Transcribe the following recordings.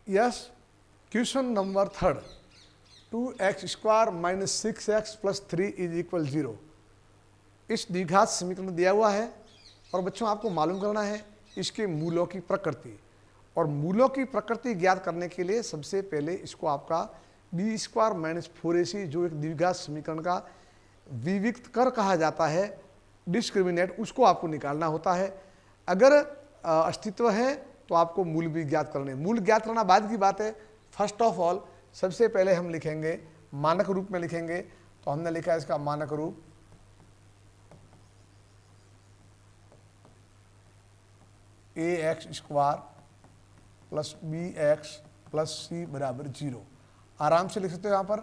Yes, question number 3, 2x² minus 6x plus 3 is equal 0। इस द्विघात समीकरण दिया हुआ है और बच्चों आपको मालूम करना है इसके मूलों की प्रकृति। और मूलों की प्रकृति ज्ञात करने के लिए सबसे पहले इसको आपका b² माइनस 4ac जो एक द्विघात समीकरण का विविक्त कर कहा जाता है, डिस्क्रिमिनेट, उसको आपको निकालना होता है। अगर अस्तित्व है तो आपको मूल भी ज्ञात करने। मूल ज्ञात करना बाद की बात है। फर्स्ट ऑफ ऑल सबसे पहले हम लिखेंगे मानक रूप में लिखेंगे, तो हमने लिखा है इसका मानक रूप ax² plus bx plus c बराबर 0। आराम से लिख सकते हो। यहाँ पर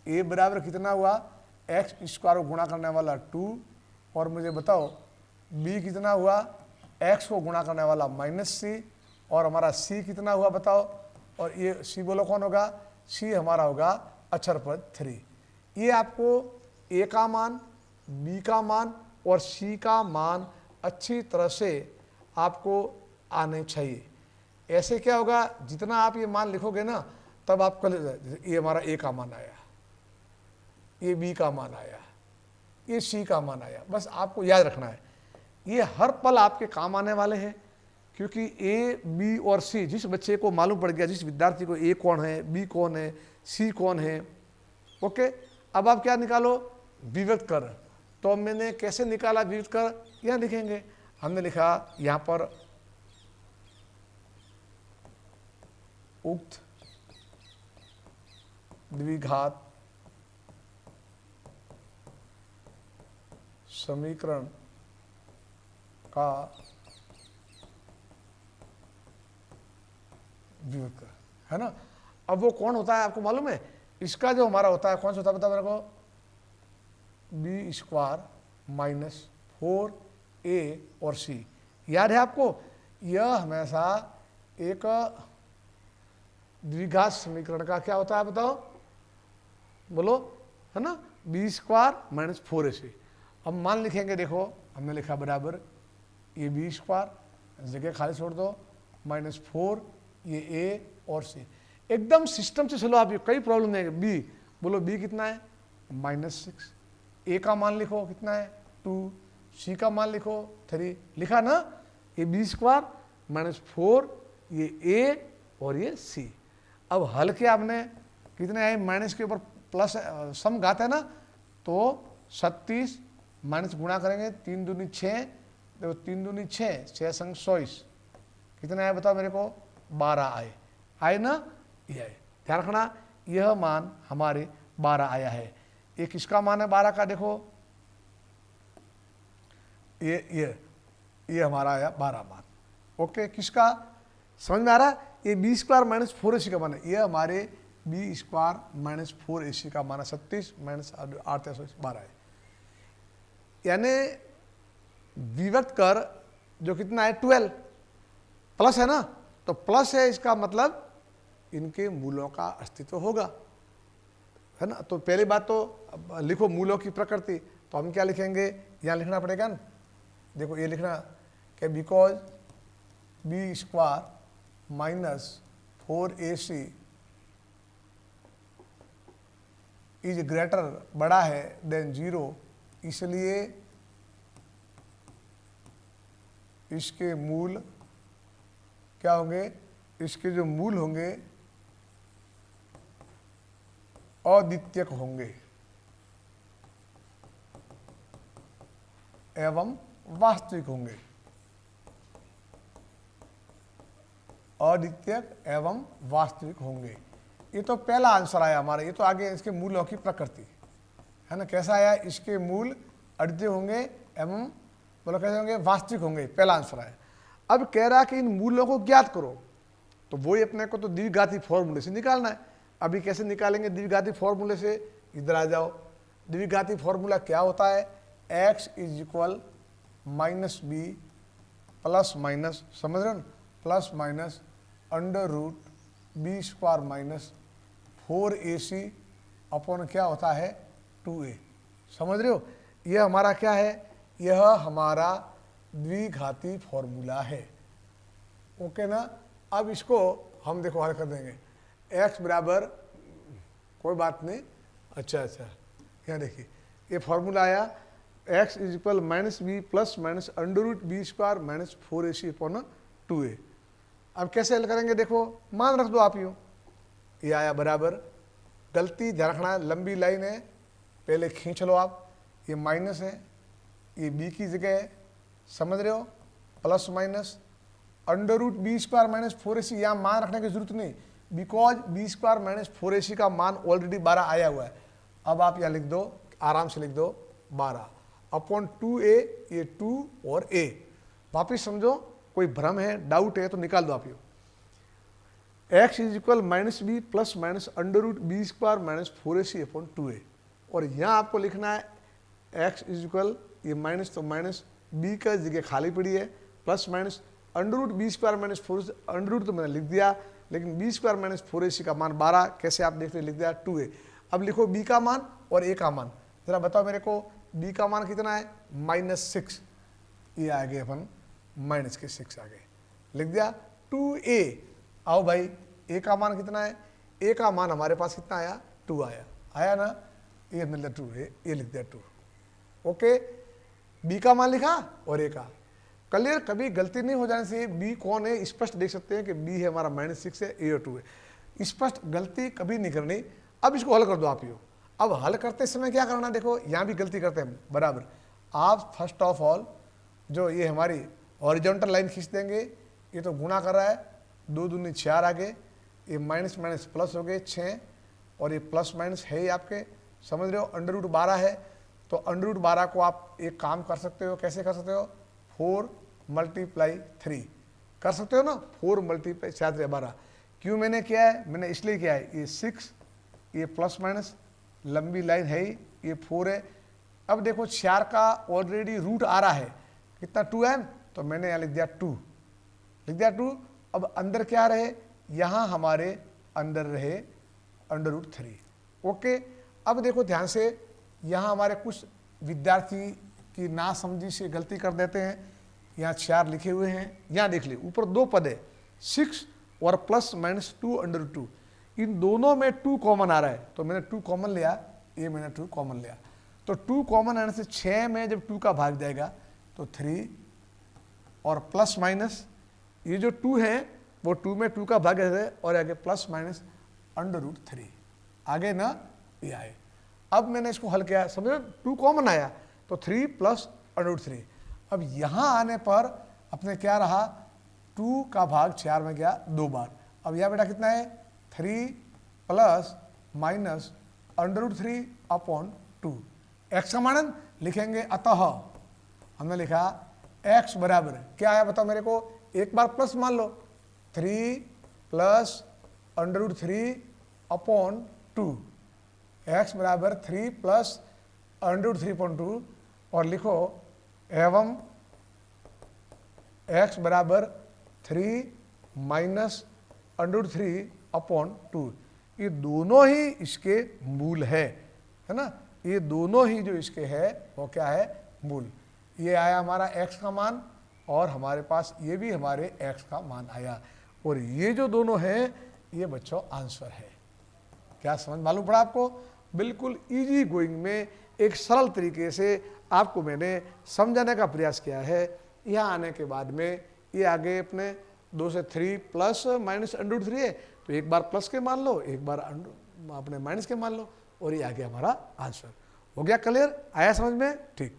a बराबर कितना हुआ, x² को गुणा करने वाला 2, और मुझे बताओ b कितना हुआ, x को गुणा करने वाला -c, और हमारा c कितना हुआ बताओ, और ये c बोलो कौन होगा, c हमारा होगा अक्षर पद 3। ये आपको a का मान, b का मान और c का मान अच्छी तरह से आपको आने चाहिए। ऐसे क्या होगा, जितना आप ये मान लिखोगे ना तब आपको ये हमारा a का मान आया, ये b का मान आया, ये c का मान आया। बस आपको याद रखना है, ये हर पल आपके काम आने वाले हैं, क्योंकि a, b और c जिस बच्चे को मालूम पड़ गया, जिस विद्यार्थी को a कौन है, b कौन है, c कौन है, ओके। अब आप क्या निकालो, विविक्त कर। तो मैंने कैसे निकाला विविक्त कर, यहाँ लिखेंगे। हमने लिखा यहाँ पर उक्त द्विघात समीकरण का विविक्त है ना। अब वो कौन होता है आपको मालूम है, इसका जो हमारा होता है कौन सा होता है बता मेरे को, b² माइनस 4a और c। याद है आपको, यह हमेशा एक द्विघात समीकरण का क्या होता है बताओ, बोलो, है ना, b² माइनस 4ac। अब मान लिखेंगे, देखो हमने लिखा बराबर ये b², जगह खाली छोड़ दो, -4 ये a और c। एकदम सिस्टम से चलो आप, ये कई प्रॉब्लम है। b बोलो, b कितना है, -6, a का मान लिखो कितना है 2, c का मान लिखो 3, लिखा ना, ये b² माइनस 4 ये a और ये c। अब हल किया आपने, कितने आए, माइनस के ऊपर प्लस सम घात है ना, तो 36 माइनस गुणा करेंगे, 3 दूनी 6, देखो 3 दूनी 6, 6 संग 24, कितने आए बताओ मेरे को, 12 आए ना, ये आए। ध्यान रखना, यह मान हमारे 12 आया है। ये किसका मान है 12 का, देखो ये हमारा आया 12 मान। ओके, किसका समझ में आ रहा है, ये b² माइनस 4ac का मान है, ये हमारे b² माइनस 4ac का मान है। 36 माइनस 8 12 है। यानी विविक्त कर जो कितना है 12 प्लस है ना, तो प्लस है, इसका मतलब इनके मूलों का अस्तित्व होगा, है ना। तो पहली बात तो लिखो मूलों की प्रकृति, तो हम क्या लिखेंगे, यहाँ लिखना पड़ेगा ना, देखो ये लिखना कि because b² minus 4ac is greater, बड़ा है देन 0, इसलिए इसके मूल क्या होंगे, इसके जो मूल होंगे अद्वितीयक होंगे एवं वास्तविक होंगे। अद्वितीयक एवं वास्तविक होंगे, ये तो पहला आंसर आया हमारा। ये तो आगे इसके मूलों की प्रकृति है ना, कैसा आया, इसके मूल अद्वितीय होंगे एवं बोलो कैसे होंगे, वास्तविक होंगे, पहला आंसर आया। अब कह रहा कि इन मूलों को ज्ञात करो, तो वही अपने को तो द्विघाती फॉर्मूले से निकालना है। अभी कैसे निकालेंगे द्विघाती फॉर्मूले से, इधर आ जाओ। द्विघाती फॉर्मूला क्या होता है, x is equal -b plus minus, समझ रहे हो, plus minus √b² minus 4ac upon क्या होता है 2a। समझ रहे हो, यह हमारा क्या है, यह हमारा द्विघाती फॉर्मूला है। ओके ना। अब इसको हम देखो हल कर देंगे। x बराबर, कोई बात नहीं, अच्छा यहाँ देखिए ये फॉर्मूला आया x is equal minus B plus minus under root B square minus 4ac upon 2a। अब कैसे हल करेंगे, देखो मान रख दो आप यूँ, ये आया बराबर, गलती ध्यान रखना, लंबी लाइन है, पहले खींच लो आप, ये माइनस है, ये b की जगह है, समझ रहे हो, plus minus under root B square minus 4ac, यहाँ मान रखने की जरूरत नहीं, because B square minus 4ac का मान ऑलरेडी 12 आया हुआ है। अब आप यहाँ लिख दो, आराम से लिख दो 12 अपॉन 2a, ये 2 और a। वापिस समझो, कोई भ्रम है, डाउट है तो निकाल दो आप ये। x is equal minus B plus minus under root B square minus 4ac upon 2a। और यहाँ आपको लिखना है x इज इक्वल, ये माइनस तो माइनस, b का जगह खाली पड़ी है, plus minus under root B square minus 4, under root तो मैंने लिख दिया, लेकिन बी स्क्वायर माइनस 4ac का मान 12, कैसे आप देखते लिख दिया 2a। अब लिखो b का मान और a का मान, जरा बताओ मेरे को b का मान कितना है, -6, ये आ गए अपन माइनस के 6 आ गए, लिख दिया 2a। आओ भाई a का मान कितना है, a का मान हमारे पास कितना आया, 2 आया ना, ये मिल दिया 2a, ये लिख दिया 2। ओके, b का मान लिखा और a का क्लियर, कभी गलती नहीं हो जाने से। b कौन है स्पष्ट देख सकते हैं कि b है हमारा -6 है, a और 2 है, स्पष्ट गलती कभी नहीं करनी। अब इसको हल कर दो आप, अब हल करते समय क्या करना, देखो यहाँ भी गलती करते हैं बराबर। आप फर्स्ट ऑफ ऑल जो ये हमारी हॉरिजॉन्टल लाइन खींच देंगे, ये तो गुणा कर रहा है, 2 दूनी 4 आगे, ये माइनस माइनस प्लस हो गए 6, और ये प्लस माइनस है ही आपके, समझ रहे हो, अंडर रूट 12 है, तो अंडर रूट 12 को आप एक काम कर सकते हो, कैसे कर सकते हो, 4 × 3 कर सकते हो ना, 4 × 4 × 12। क्यों मैंने किया है, मैंने इसलिए किया है, ये 6, ये प्लस माइनस लंबी लाइन है ही, ये 4 है। अब देखो 4 का ऑलरेडी रूट आ रहा है, कितना 2 है, तो मैंने यहाँ लिख दिया 2, लिख दिया 2। अब अंदर क्या रहे, यहाँ हमारे अंदर रहे अंडर रूट 3। ओके, अब देखो ध्यान से, यहाँ हमारे कुछ विद्यार्थी की नासमझी से गलती कर देते हैं, यहाँ 4 लिखे हुए हैं, यहाँ देख ली ऊपर 2 पद है, 6 और प्लस माइनस 2 अंडर रूट 2, इन दोनों में 2 कॉमन आ रहा है, तो मैंने 2 कॉमन लिया, ये मैंने 2 कॉमन लिया, तो 2 कॉमन आने से 6 में जब 2 का भाग जाएगा तो 3 और प्लस माइनस, ये जो 2 है वो 2 में 2 का भाग है, और आगे प्लस माइनस अंडर रूट 3 आगे ना, ये आए। अब मैंने इसको हल किया, समझो 2 कॉमन आया तो 3 प्लस अंडर रूट 3। अब यहाँ आने पर अपने क्या रहा, 2 का भाग 4 में गया 2 बार। अब यह बेटा कितना है, 3 plus minus under root 3 upon 2। X का मान लिखेंगे, अतः हमने लिखा x बराबर क्या आया बताओ मेरे को, एक बार प्लस मान लो, 3 plus under root 3 upon 2, x बराबर 3 प्लस अंडर रूट 3 अपॉन 2, और लिखो एवं x बराबर 3 माइनस अंडर रूट 3 अपॉन 2। ये दोनों ही इसके मूल है ना, ये दोनों ही जो इसके है वो क्या है, मूल। ये आया हमारा x का मान, और हमारे पास ये भी हमारे x का मान आया, और ये जो दोनों हैं ये बच्चों आंसर है। क्या समझ मालूम पड़ा आपको, बिल्कुल इजी गोइंग में एक सरल तरीके से आपको मैंने समझाने का प्रयास किया है। यहाँ आने के बाद में ये आगे अपने 2 से 3 प्लस माइनस अंडर रूट 3 है, तो एक बार प्लस के मान लो, एक बार अपने माइनस के मान लो, और ये आ गया हमारा आंसर। हो गया क्लियर, आया समझ में, ठीक।